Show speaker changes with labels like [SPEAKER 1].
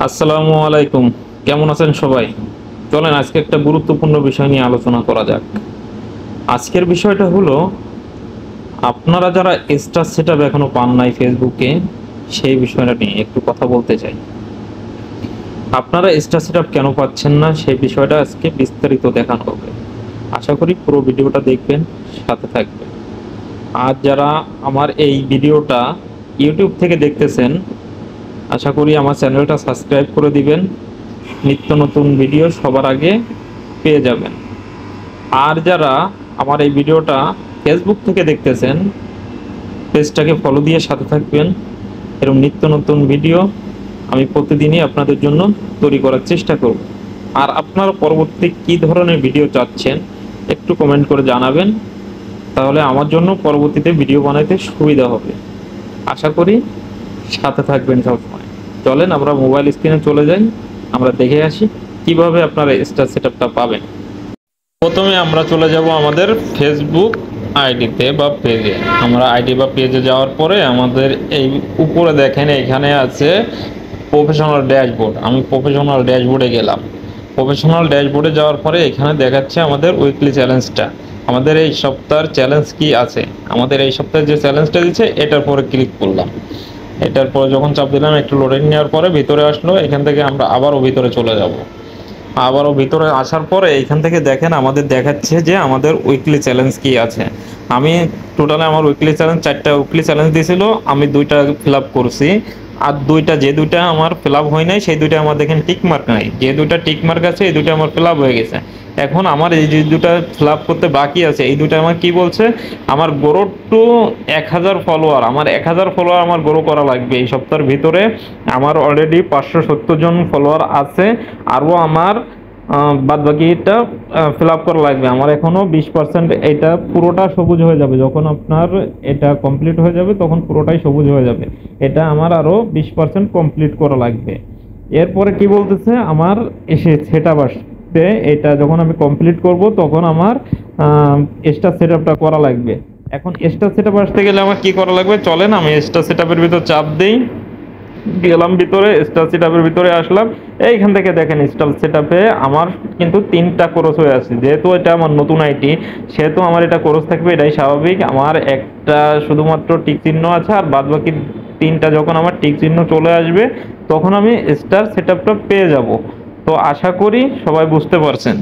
[SPEAKER 1] আসসালামু আলাইকুম। কেমন আছেন সবাই? চলেন আজকে একটা গুরুত্বপূর্ণ বিষয় নিয়ে আলোচনা করা যাক। আজকের বিষয়টা হলো, আপনারা যারা স্টার সেটআপ এখনো পান নাই ফেসবুকে, সেই বিষয়টা নিয়ে একটু কথা বলতে চাই। আপনারা স্টার সেটআপ কেন পাচ্ছেন না সেই বিষয়টা আজকে বিস্তারিত দেখানো হবে। আশা করি পুরো ভিডিওটা দেখবেন, সাথে থাকবেন। আর যারা আমার এই ভিডিওটা ইউটিউব থেকে দেখতেছেন, আশা করি আমার চ্যানেলটা সাবস্ক্রাইব করে দিবেন। নিত্য নতুন ভিডিও সবার আগে পেয়ে যাবেন। আর যারা আমার এই ভিডিওটা ফেসবুক থেকে দেখতেছেন, পেজটাকে ফলো দিয়ে সাথে থাকবেন। এরকম নিত্য নতুন ভিডিও আমি প্রতিদিনই আপনাদের জন্য তৈরি করার চেষ্টা করব। আর আপনারা পরবর্তী কি ধরনের ভিডিও চাচ্ছেন একটু কমেন্ট করে জানাবেন, তাহলে আমার জন্য পরবর্তীতে ভিডিও বানাইতে সুবিধা হবে। আশা করি সাথে থাকবেন সবসময়। চলেন আমরা মোবাইল স্ক্রিনে চলে যাই, আমরা দেখে আসি কিভাবে আপনারা স্টার সেটআপটা পাবেন। প্রথমে আমরা চলে যাব আমাদের ফেসবুক আইডিতে বা পেজে। আমরা আইডি বা পেজে যাওয়ার পরে আমাদের এই উপরে দেখেন এখানে আছে প্রফেশনাল ড্যাশবোর্ড। আমি প্রফেশনাল ড্যাশবোর্ডে গেলাম। প্রফেশনাল ড্যাশবোর্ডে যাওয়ার পরে এখানে দেখাচ্ছে আমাদের উইকলি চ্যালেঞ্জটা। আমাদের এই সপ্তাহের চ্যালেঞ্জ কি আছে, আমাদের এই সপ্তাহে যে চ্যালেঞ্জটা দিচ্ছে এটার পরে ক্লিক করলাম। এটার পরে যখন চাপ দিলাম একটু লোডিং নেওয়ার পরে ভিতরে আসলো। এখান থেকে আমরা আবারও ভিতরে চলে যাব। আবারও ভিতরে আসার পরে এখান থেকে দেখেন আমাদের দেখাচ্ছে যে আমাদের উইকলি চ্যালেঞ্জ কি আছে। আমি টোটালে আমার উইকলি চ্যালেঞ্জ 4টা উইকলি চ্যালেঞ্জ দিয়েছিল, আমি 2টা ফিল আপ করছি। আর যে দুইটা আমার ফিল আপ হয় নাই সেই দুইটা আমার দেখেন টিক মার্ক নাই। যে দুইটা টিক মার্ক আছে এই দুইটা আমার ফিল আপ হয়ে গেছে। এখন আমার এই যে দুটা ফিল আপ করতে বাকি আছে, এই দুইটা আমার কি বলছে, আমার গ্রো টু 1000 ফলোয়ার, আমার 1000 ফলোয়ার আমার গ্রো করা লাগবে এই সপ্তাহের ভিতরে। আমার অলরেডি 570 জন ফলোয়ার আছে, আরও আমার বাদ বাকিটা ফিল আপ করা লাগবে। আমার এখনো 20%, এটা পুরোটা সবুজ হয়ে যাবে যখন আপনার এটা কমপ্লিট হয়ে যাবে, তখন পুরোটাই সবুজ হয়ে যাবে। এটা আমার আরো 20% কমপ্লিট করা লাগবে। এরপরে কি বলতেছে, আমার এসে সেটআপ আসবে, এটা যখন আমি কমপ্লিট করব তখন আমার স্টার সেটআপটা করা লাগবে। এখন স্টার সেটআপ আসতে গেলে আমার কি করা লাগবে, চলেন আমি স্টার সেটআপের ভিতর চাপ দেই। গেলাম ভিতরে, স্টার সেটআপের ভিতরে আসলাম। এইখান থেকে দেখেন স্টার সেটআপে আমার কিন্তু 3টা কোর্স হয়ে আছে। যেহেতু এটা আমার নতুন আইটি, সেহেতু আমার এটা কোর্স থাকবে, এটাই স্বাভাবিক। আমার একটা শুধুমাত্র টিক চিহ্ন আছে, আর বাদ বাকি 3টা যখন আমার টিক চিহ্ন চলে আসবে তখন আমি স্টার সেটআপটা পেয়ে যাব। তো আশা করি সবাই বুঝতে পারছেন।